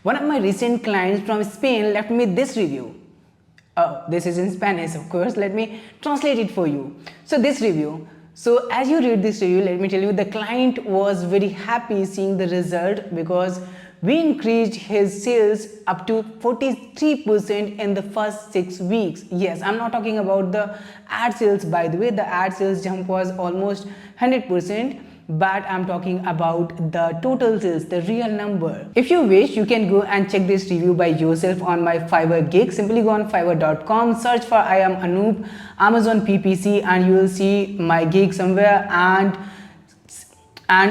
One of my recent clients from Spain left me this review. Oh, this is in Spanish, of course. Let me translate it for you. So this review. So as you read this review, let me tell you, the client was very happy seeing the result because we increased his sales up to 43% in the first 6 weeks. Yes, I'm not talking about the ad sales, by the way. The ad sales jump was almost 100%. But I'm talking about the total sales, the real number. If you wish, you can go and check this review by yourself on my Fiverr gig. Simply go on fiverr.com, search for I am Anoop, Amazon PPC, and you will see my gig somewhere, and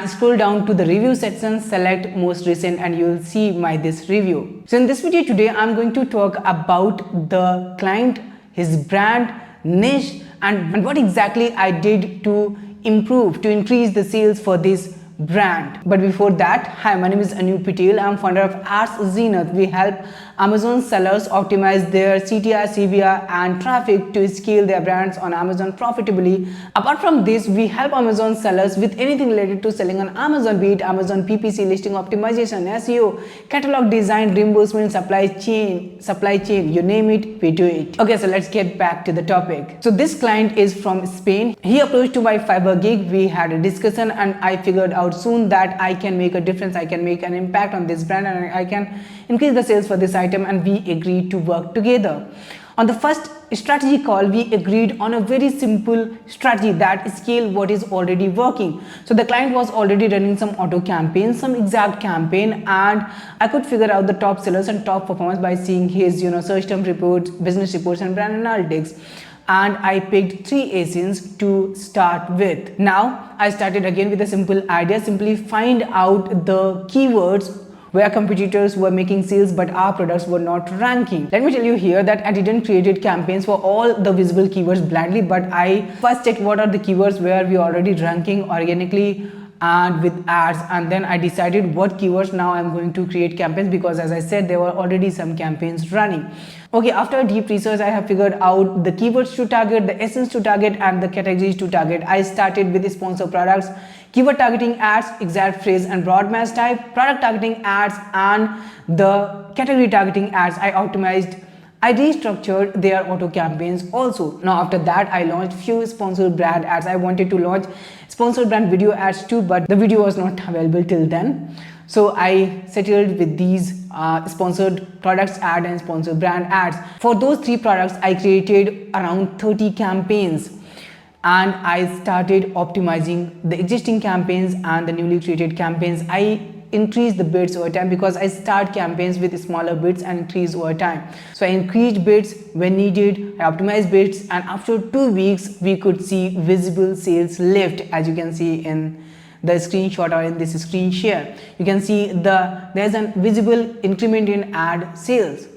scroll down to the review section, select most recent, and you will see this review. So in this video today, I'm going to talk about the client, his brand, niche, and what exactly I did to increase the sales for this brand. But before that, hi, my name is Anoop Patel. I'm founder of Ads Zenith. We help Amazon sellers optimize their CTR, CVR, and traffic to scale their brands on Amazon profitably. Apart from this, we help Amazon sellers with anything related to selling on Amazon, be it Amazon PPC, listing optimization, SEO, catalog design, reimbursement, supply chain, you name it, we do it. Okay, so let's get back to the topic. So this client is from Spain. He approached to my Fiverr gig. We had a discussion, and I figured out soon that I can make a difference, I can make an impact on this brand, and I can increase the sales for this item, and we agreed to work together. On the first strategy call, we agreed on a very simple strategy that scale what is already working. So the client was already running some auto campaigns, some exact campaign, and I could figure out the top sellers and top performers by seeing his search term reports, business reports, and brand analytics. And I picked 3 ASINs to start with. Now I started again with a simple idea: simply find out the keywords where competitors were making sales but our products were not ranking. Let me tell you here that I didn't create campaigns for all the visible keywords blindly, but I first checked what are the keywords where we are already ranking organically and with ads, and then I decided what keywords now I'm going to create campaigns, because as I said, there were already some campaigns running. Okay, after deep research, I have figured out the keywords to target, the essence to target, and the categories to target. I started with the sponsor products, keyword targeting ads, exact phrase and broad match type, product targeting ads, and the category targeting ads. I restructured their auto campaigns also. Now after that, I launched few sponsored brand ads. I wanted to launch sponsored brand video ads too, but the video was not available till then. So I settled with these sponsored products ad and sponsored brand ads. For those 3 products, I created around 30 campaigns, and I started optimizing the existing campaigns and the newly created campaigns. I increase the bids over time because I start campaigns with smaller bids and increase over time. So I increased bids when needed, I optimized bids, and after 2 weeks we could see visible sales lift. As you can see in the screenshot or in this screen share, you can see there's a visible increment in ad sales.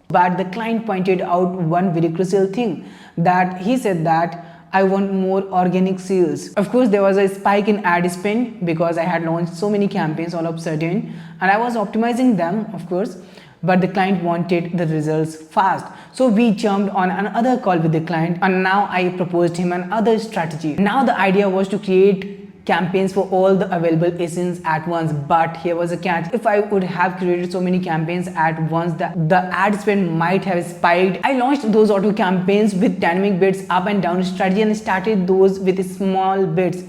But the client pointed out one very crucial thing, that he said that I want more organic sales. Of course, there was a spike in ad spend because I had launched so many campaigns all of a sudden, and I was optimizing them, of course, but the client wanted the results fast. So we jumped on another call with the client, and now I proposed him another strategy. Now the idea was to create campaigns for all the available ASINs at once, but here was a catch. If I would have created so many campaigns at once, the ad spend might have spiked. I launched those auto campaigns with dynamic bids up and down strategy, and started those with small bids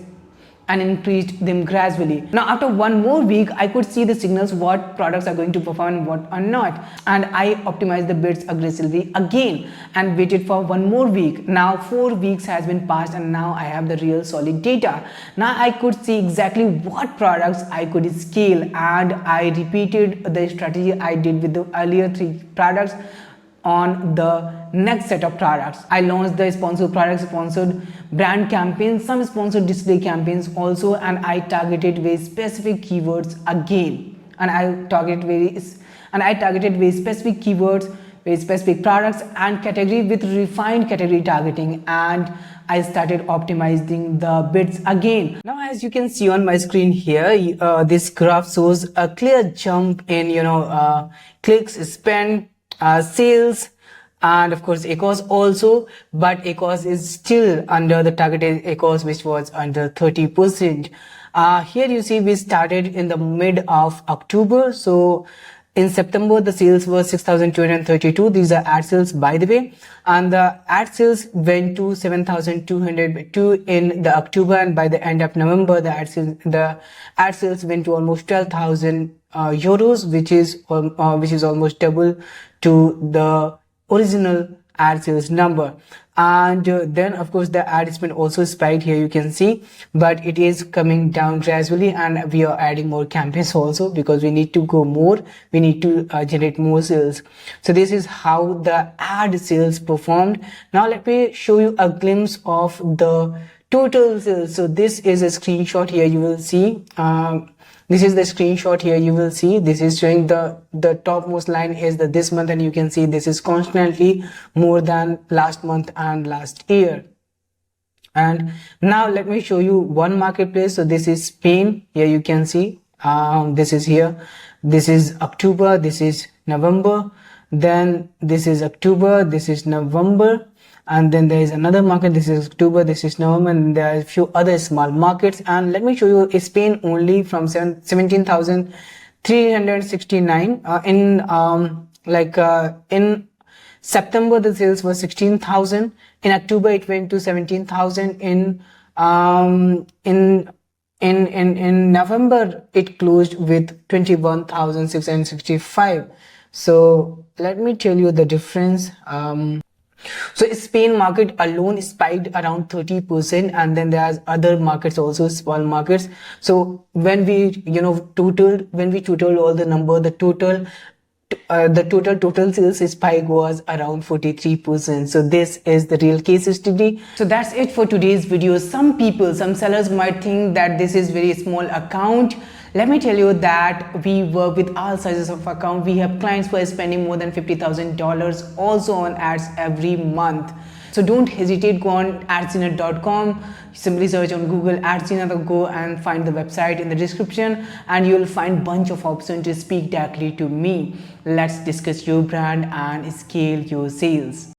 and increased them gradually. Now after 1 more week, I could see the signals what products are going to perform and what are not, and I optimized the bids aggressively again and waited for 1 more week. Now 4 weeks has been passed, and now I have the real solid data. Now I could see exactly what products I could scale, and I repeated the strategy I did with the earlier 3 products on the next set of products. I launched the sponsored products, sponsored brand campaigns, some sponsored display campaigns also, and I targeted very specific keywords again. And I targeted very specific keywords, very specific products and category with refined category targeting, and I started optimizing the bids again. Now as you can see on my screen here, this graph shows a clear jump in clicks, spend, sales, and of course ACOS also, but ACOS is still under the targeted ACOS, which was under 30%. Here you see we started in the mid of October, so in September, the sales were 6,232. These are ad sales, by the way. And the ad sales went to 7,202 in the October, and by the end of November, the ad sales went to almost 12,000 euros, which is almost double to the original ad sales number. And then of course the ad spend also spiked here, you can see, but it is coming down gradually, and we are adding more campaigns also because we need to go more, we need to generate more sales. So this is how the ad sales performed. Now let me show you a glimpse of the total sales. So this is a screenshot here, you will see. This is the screenshot here, you will see. This is showing the topmost line is this month, and you can see this is constantly more than last month and last year. And now let me show you one marketplace. So this is Spain. Here you can see this is here. This is October, this is November, then this is October, this is November, and then there is another market. This is October, this is November, and there are a few other small markets. And let me show you Spain only from 17,369 in September the sales was 16,000. In October it went to 17,000. In November it closed with 21,665. So let me tell you the difference. So Spain market alone spiked around 30%, and then there's other markets also, small markets. So when we totaled all the number, the total sales spike was around 43%. So this is the real case study. So that's it for today's video. Some sellers might think that this is very small account. Let me tell you that we work with all sizes of account. We have clients who are spending more than $50,000 also on ads every month. So don't hesitate, go on adzenna.com, simply search on Google Adzenna, go and find the website in the description, and you'll find bunch of options to speak directly to me. Let's discuss your brand and scale your sales.